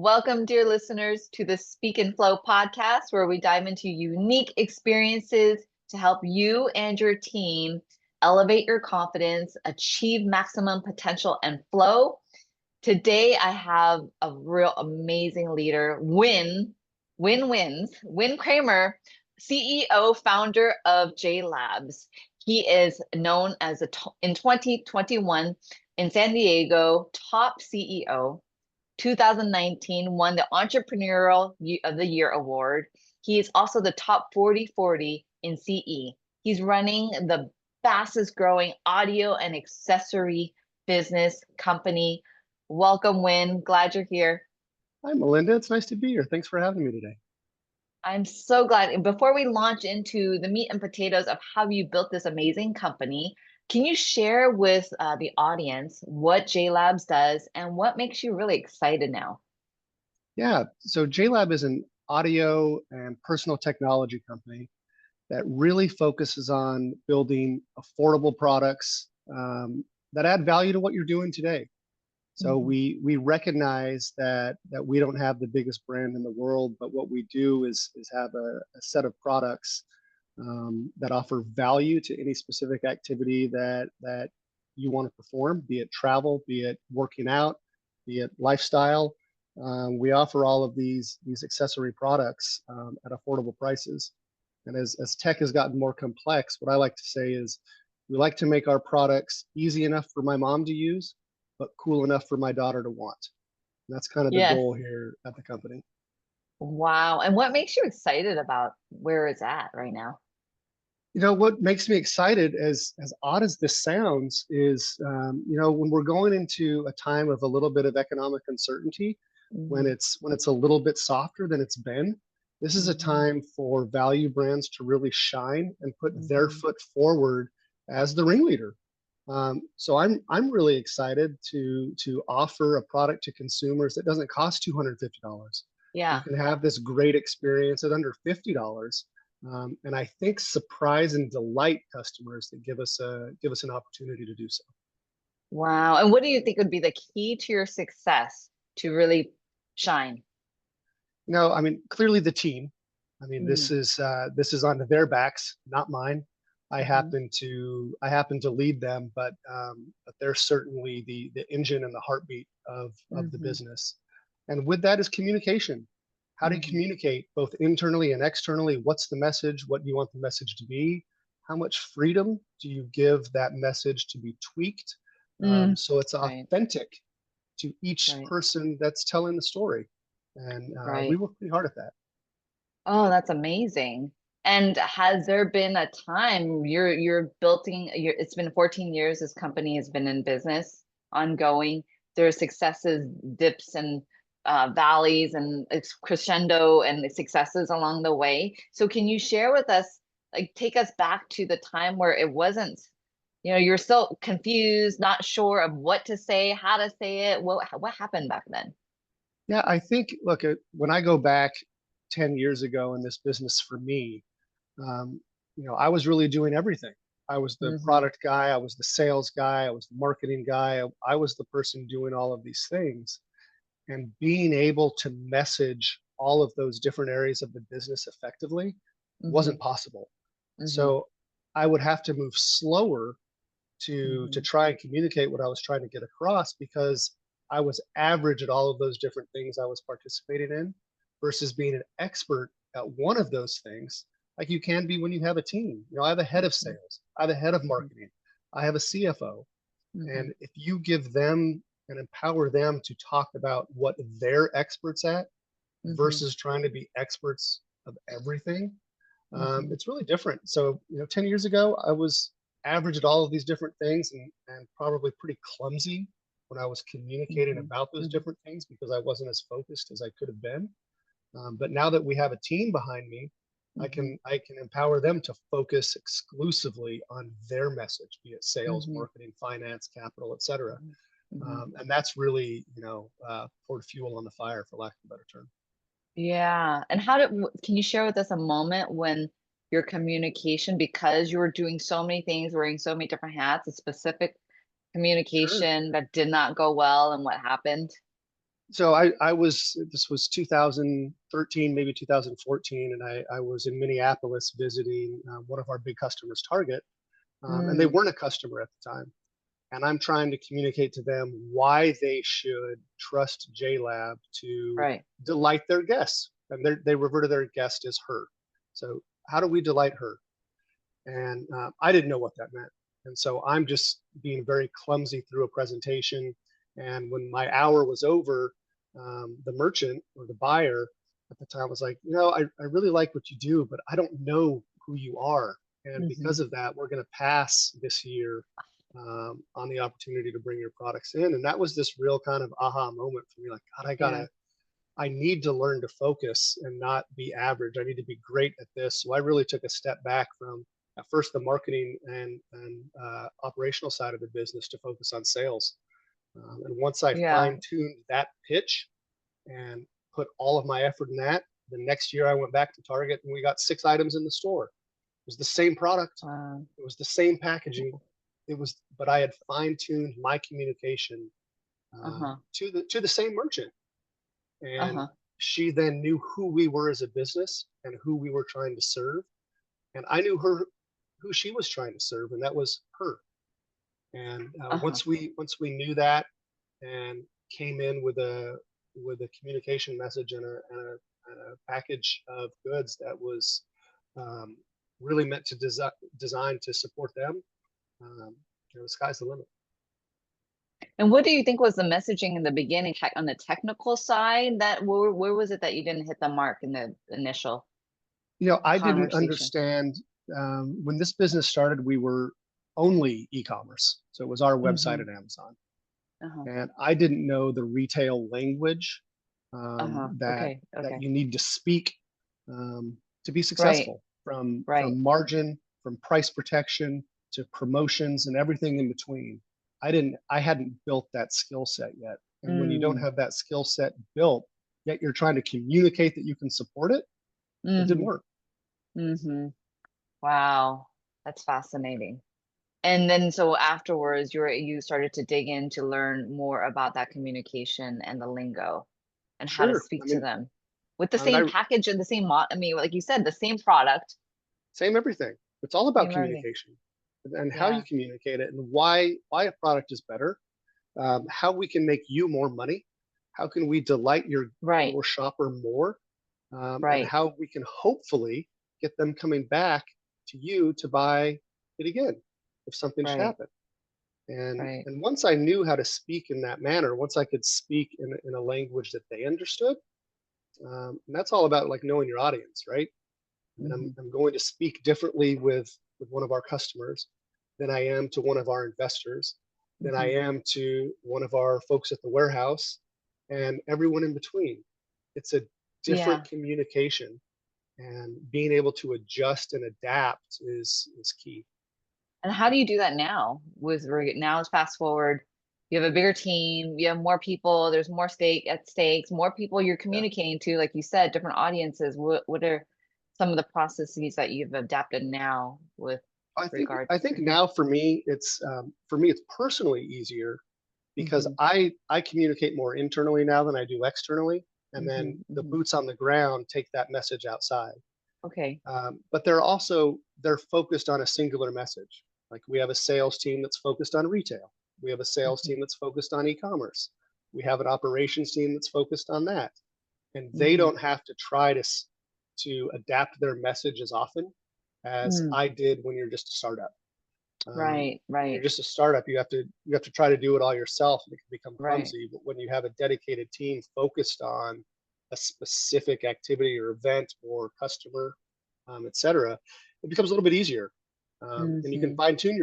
Welcome, dear listeners, to the Speak and Flow podcast, where we dive into unique experiences to help you and your team elevate your confidence, achieve maximum potential, and flow. Today, I have a real amazing leader, Win Cramer, CEO, founder of JLabs. He is known as in 2021 in San Diego top CEO. 2019 won the Entrepreneurial of the Year award. He is also the top 40 in CE. He's running the fastest growing audio and accessory business company. Welcome, Win. Glad you're here. Hi, Melinda. It's nice to be here. Thanks for having me today. I'm so glad. And before we launch into the meat and potatoes of how you built this amazing company, can you share with the audience what JLabs does and what makes you really excited now? Yeah, so JLab is an audio and personal technology company that really focuses on building affordable products that add value to what you're doing today. So we recognize that we don't have the biggest brand in the world, but what we do is have a set of products that offer value to any specific activity that you want to perform, be it travel, be it working out, be it lifestyle. We offer all of these accessory products at affordable prices. And as tech has gotten more complex, what I like to say is we like to make our products easy enough for my mom to use, but cool enough for my daughter to want. And that's kind of the goal here at the company. Wow. And what makes you excited about where it's at right now? You know, what makes me excited, as odd as this sounds, is, when we're going into a time of a little bit of economic uncertainty, when it's a little bit softer than it's been, this is a time for value brands to really shine and put their foot forward as the ringleader. So I'm really excited to offer a product to consumers that doesn't cost $250. Yeah. You can have this great experience at under $50. And I think surprise and delight customers that give us an opportunity to do so. Wow. And what do you think would be the key to your success to really shine? No, I mean, clearly the team. I mean, this is onto their backs, not mine. I happen to lead them, but they're certainly the engine and the heartbeat of the business. And with that is communication. How do you communicate both internally and externally? What's the message? What do you want the message to be? How much freedom do you give that message to be tweaked so it's authentic to each person that's telling the story? And we work pretty hard at that. Oh, that's amazing. And has there been a time you're building it's been 14 years this company has been in business, ongoing. There are successes, dips and valleys, and it's crescendo and successes along the way. So can you share with us, like, take us back to the time where it wasn't, you're still confused, not sure of what to say, how to say it. What happened back then? Yeah, I think, look, when I go back 10 years ago in this business for me, I was really doing everything. I was the product guy, I was the sales guy, I was the marketing guy, I was the person doing all of these things. And being able to message all of those different areas of the business effectively wasn't possible. So I would have to move slower to try and communicate what I was trying to get across, because I was average at all of those different things I was participating in, versus being an expert at one of those things, like you can be when you have a team. I have a head of sales, I have a head of marketing, I have a CFO. And if you give them and empower them to talk about what they're experts at versus trying to be experts of everything, it's really different. So, 10 years ago, I was average at all of these different things and probably pretty clumsy when I was communicating about those different things, because I wasn't as focused as I could have been. But now that we have a team behind me, I can empower them to focus exclusively on their message, be it sales, marketing, finance, capital, et cetera. And that's really, poured fuel on the fire, for lack of a better term. Yeah. And can you share with us a moment when your communication, because you were doing so many things, wearing so many different hats, a specific communication that did not go well, and what happened? So this was 2013, maybe 2014, and I was in Minneapolis visiting one of our big customers, Target, and they Mm, weren't a customer at the time. And I'm trying to communicate to them why they should trust JLab to right. delight their guests. And they refer to their guest as her. So how do we delight her? And I didn't know what that meant. And so I'm just being very clumsy through a presentation. And when my hour was over, the merchant or the buyer at the time was like, I really like what you do, but I don't know who you are. And Hmm. because of that, we're going to pass this year on the opportunity to bring your products in. And that was this real kind of aha moment for me. Like, God, Yeah. I need to learn to focus and not be average. I need to be great at this. So I really took a step back from at first the marketing and operational side of the business to focus on sales. And once I Yeah. fine tuned that pitch and put all of my effort in that, the next year I went back to Target and we got 6 items in the store. It was the same product. Wow. It was the same packaging. But I had fine tuned my communication Uh-huh. to the same merchant, and Uh-huh. she then knew who we were as a business and who we were trying to serve, and I knew her who she was trying to serve, and that was her. And Uh-huh. once we knew that and came in with a communication message and a package of goods that was um, really meant to design to support them, um, the sky's the limit. And what do you think was the messaging in the beginning, on the technical side? That where was it that you didn't hit the mark in the initial I didn't conversation? understand when this business started. We were only e-commerce, so it was our website Mm-hmm. and Amazon, Uh-huh. and I didn't know the retail language Uh-huh. that Okay. that Okay. you need to speak to be Right. successful, from Right. margin, from price protection to promotions and everything in between. I hadn't built that skill set yet, and when you don't Mm. have that skill set built, yet you're trying to communicate that you can support it, it didn't Mm-hmm. work. Mm-hmm. Wow. That's fascinating. And then so afterwards, you started to dig in to learn more about that communication and the lingo and how to Sure. speak to them with the I mean, same package and the same I mean, like you said, the same product, same everything. It's all about same everything. communication and how you Yeah. communicate it and why a product is better, how we can make you more money, how can we delight Right. your shopper more, and Right. how we can hopefully get them coming back to you to buy it again if something should Right. happen. And Right. and once I knew how to speak in that manner, once I could speak in a language that they understood, and that's all about like knowing your audience, right? I mean, Hmm. I'm going to speak differently with one of our customers than I am to one of our investors, than I Hmm. am to one of our folks at the warehouse, and everyone in between. It's a different Yeah. communication, and being able to adjust and adapt is key. And how do you do that now? Now it's fast forward. You have a bigger team, you have more people, there's more stake at stakes, more people you're Yeah. communicating to, like you said, different audiences. What are some of the processes that you've adapted now with I think regards I think to? now for me it's personally easier because Hmm. I communicate more internally now than I do externally, and then Hmm. the Hmm. boots on the ground take that message outside. Okay. But they're focused on a singular message. Like we have a sales team that's focused on retail. We have a sales Hmm. team that's focused on e-commerce. We have an operations team that's focused on that, and they Hmm. don't have to try to adapt their message as often as Mm. I did when you're just a startup. Right. When you're Right. just a startup, you have to try to do it all yourself, and it can become Right. clumsy. But when you have a dedicated team focused on a specific activity or event or customer, etc., it becomes a little bit easier, and you can Hmm. fine tune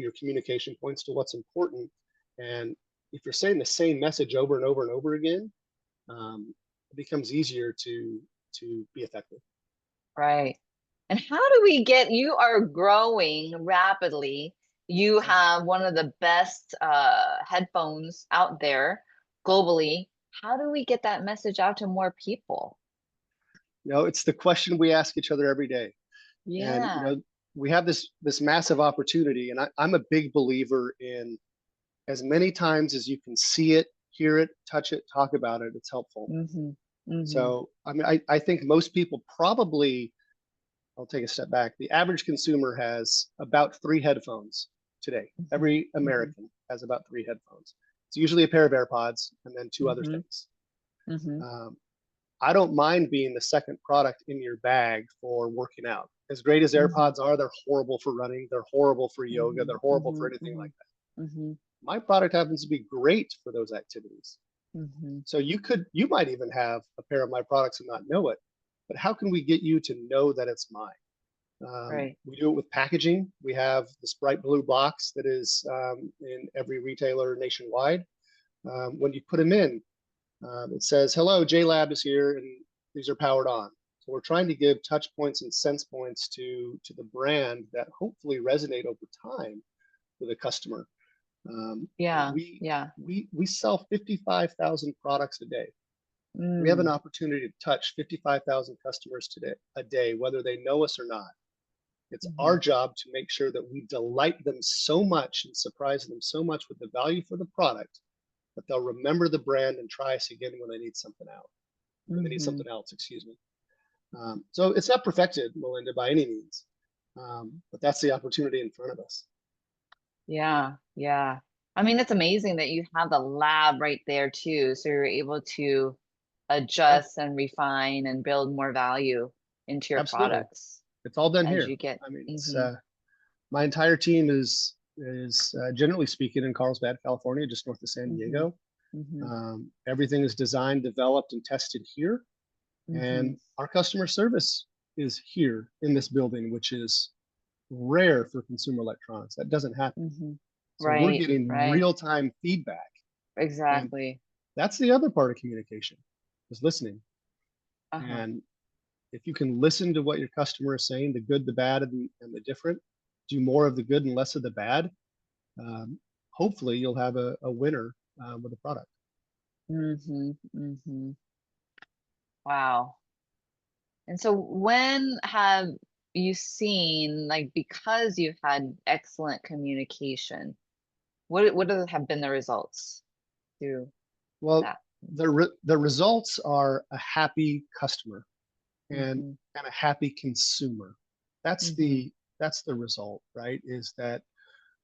your communication points to what's important. And if you're saying the same message over and over and over again, it becomes easier to be effective. Right. And how do we get, you are growing rapidly. You Yeah. have one of the best headphones out there globally. How do we get that message out to more people? It's the question we ask each other every day. And Yeah. we have this massive opportunity, and I'm a big believer in as many times as you can see it, hear it, touch it, talk about it, it's helpful. Mm-hmm. Mm-hmm. So, I mean, I think most people probably, I'll take a step back. The average consumer has about 3 headphones today. Every Mm-hmm. American has about 3 headphones. It's usually a pair of AirPods and then two other Mm-hmm. things. Mm-hmm. Um, I don't mind being the second product in your bag for working out. As great as Mm-hmm. AirPods are, they're horrible for running. They're horrible for yoga. Mm-hmm. They're horrible for anything Mm-hmm. like that. Mm-hmm. My product happens to be great for those activities. Mm-hmm. So you might even have a pair of my products and not know it. But how can we get you to know that it's mine? Right. We do it with packaging. We have this bright blue box that is in every retailer nationwide. When you put them in, it says, "Hello, JLab is here, and these are powered on." So we're trying to give touch points and sense points to the brand that hopefully resonate over time with a customer. Yeah. We Yeah. we sell 55,000 products a day. We have an Mm. opportunity to touch 55,000 customers today a day, whether they know us or not. It's Mm-hmm. our job to make sure that we delight them so much and surprise them so much with the value for the product that they'll remember the brand and try us again when they need something out, when they need Mm-hmm. something else, excuse me. So it's not perfected, Melinda, by any means, but that's the opportunity in front of us. Yeah. Yeah. I mean, it's amazing that you have the lab right there too. So you're able to Yeah, adjust and refine and build more value into your absolutely. products It's all done as here. you get. I mean, it's Mm-hmm. my entire team is generally speaking in Carlsbad, California, just north of San Mm-hmm. Diego. Mm-hmm. Everything is designed, developed, and tested here. Mm-hmm. And our customer service is here in this building, which is rare for consumer electronics. That doesn't happen. Mm-hmm. So we're Right. getting Right. real-time feedback. And Exactly. that's the other part of communication is listening. Uh-huh. And if you can listen to what your customer is saying, the good, the bad, and the different, do more of the good and less of the bad, um, hopefully you'll have a winner with a product. Mm-hmm. Mm-hmm. Wow. And so when have you seen, like, because you've had excellent communication, have been the results through Well, that? the results are a happy customer and Mm-hmm. and a happy consumer. That's Mm-hmm. the result, right? Is that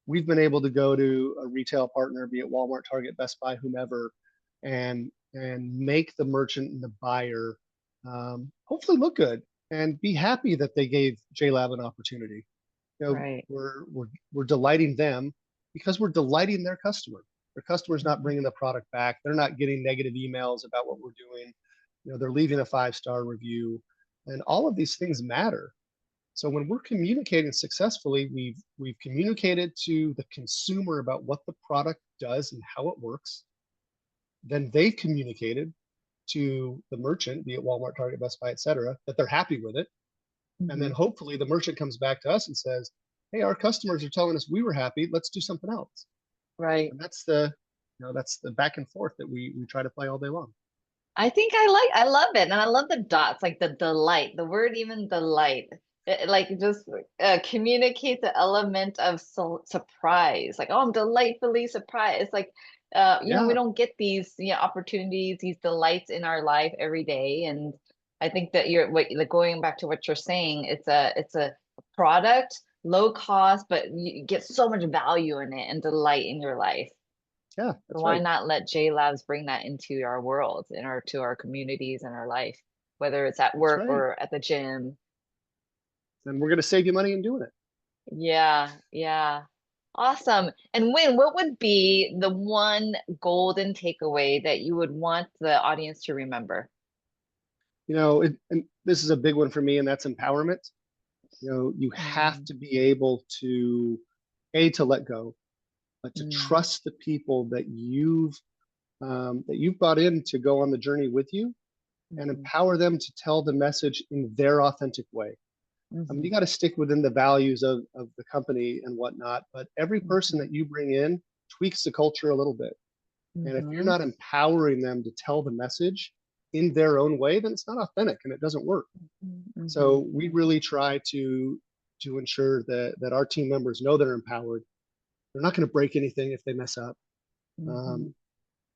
we've been able to go to a retail partner, be it Walmart, Target, Best Buy, whomever, and make the merchant and the buyer hopefully look good and be happy that they gave JLab an opportunity. You know, Right. we're delighting them because we're delighting their customer. Their customer's not Mm-hmm. bringing the product back. They're not getting negative emails about what we're doing. You know, they're leaving a 5-star review, and all of these things matter. So when we're communicating successfully, we've communicated to the consumer about what the product does and how it works. Then they've communicated to the merchant, be it Walmart, Target, Best Buy, et cetera, that they're happy with it. And Mm-hmm. then hopefully the merchant comes back to us and says, "Hey, our customers are telling us we were happy. Let's do something else." Right. And that's the back and forth that we try to play all day long. I love it. And I love the dots, like the delight, the word even delight. It, like just communicates the element of surprise. Like, oh, I'm delightfully surprised. Like, we Yeah, don't get these, opportunities, these delights in our life every day. And I think that like going back to what you're saying, it's a product, low cost, but you get so much value in it and delight in your life. yeah, So that's why right. not let J Labs bring that into our world, in our to our communities and our life, whether it's at That's work right. or at the gym. And we're going to save you money in doing it. Yeah, yeah. Awesome. And Win, what would be the one golden takeaway that you would want the audience to remember? And this is a big one for me, and that's empowerment. You have Mm, to be able to to let go, but to mm, trust the people that you've brought in to go on the journey with you, and mhm, empower them to tell the message in their authentic way. I mean, you mhm, got to stick within the values of the company and whatnot, but every person mhm, that you bring in tweaks the culture a little bit. And if you're mhm, not empowering them to tell the message in their own way, then it's not authentic and it doesn't work. mhm, So we really try to ensure that our team members know they're empowered. They're not going to break anything if they mess up. mhm, Um,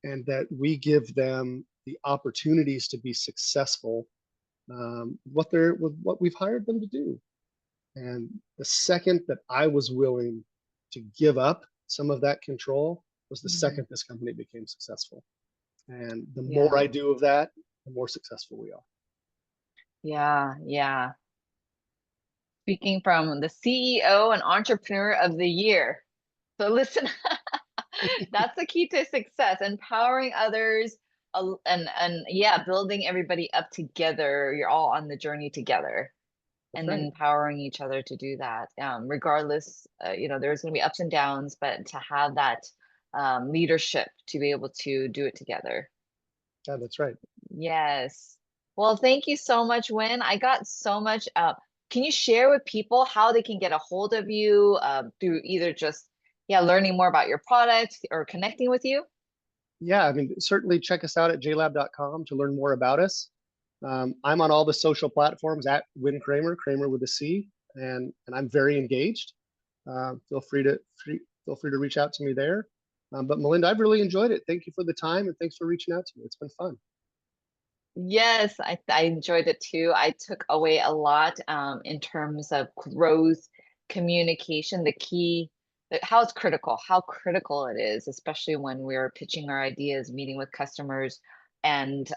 mhm, and that we give them the opportunities to be successful, with what we've hired them to do. And the second that I was willing to give up some of that control was the Mhm. second this company became successful. And the more Yeah. I do of that, the more successful we are. Yeah. Yeah. Speaking from the CEO and Entrepreneur of the Year. So listen, that's the key to success, empowering others, and yeah, building everybody up together. You're all on the journey together, That's and then right. empowering each other to do that. Regardless, there's going to be ups and downs, but to have that leadership to be able to do it together. Yeah, that's right. Yes. Well, thank you so much, Win. I got so much. Can you share with people how they can get a hold of you through either just, yeah, learning more about your product or connecting with you? Yeah, I mean, certainly check us out at JLab.com to learn more about us. I'm on all the social platforms at Win Cramer, Cramer with a C, and I'm very engaged. Feel free to reach out to me there. But Melinda, I've really enjoyed it. Thank you for the time, and thanks for reaching out to me. It's been fun. Yes, I enjoyed it too. I took away a lot in terms of growth, communication, the key, how critical it is, especially when we're pitching our ideas, meeting with customers, and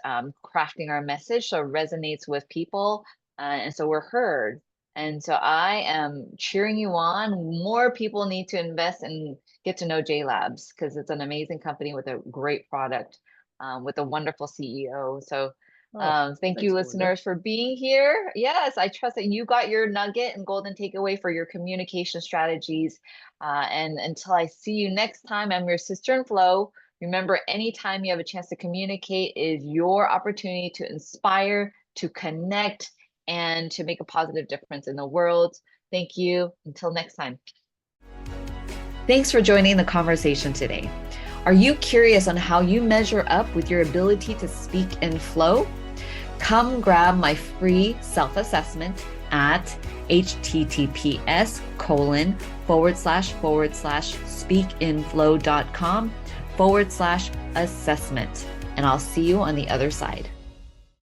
crafting our message so it resonates with people, and so we're heard. And so I am cheering you on. More people need to invest and get to know JLabs because it's an amazing company with a great product, with a wonderful CEO. So Oh, thank you, thanks, Melinda. listeners, for being here. Yes, I trust that you got your nugget and golden takeaway for your communication strategies. And until I see you next time, I'm your sister in flow. Remember, anytime you have a chance to communicate is your opportunity to inspire, to connect, and to make a positive difference in the world. Thank you. Until next time. Thanks for joining the conversation today. Are you curious on how you measure up with your ability to speak in flow? Come grab my free self-assessment at https://speakinflow.com/assessment. And I'll see you on the other side.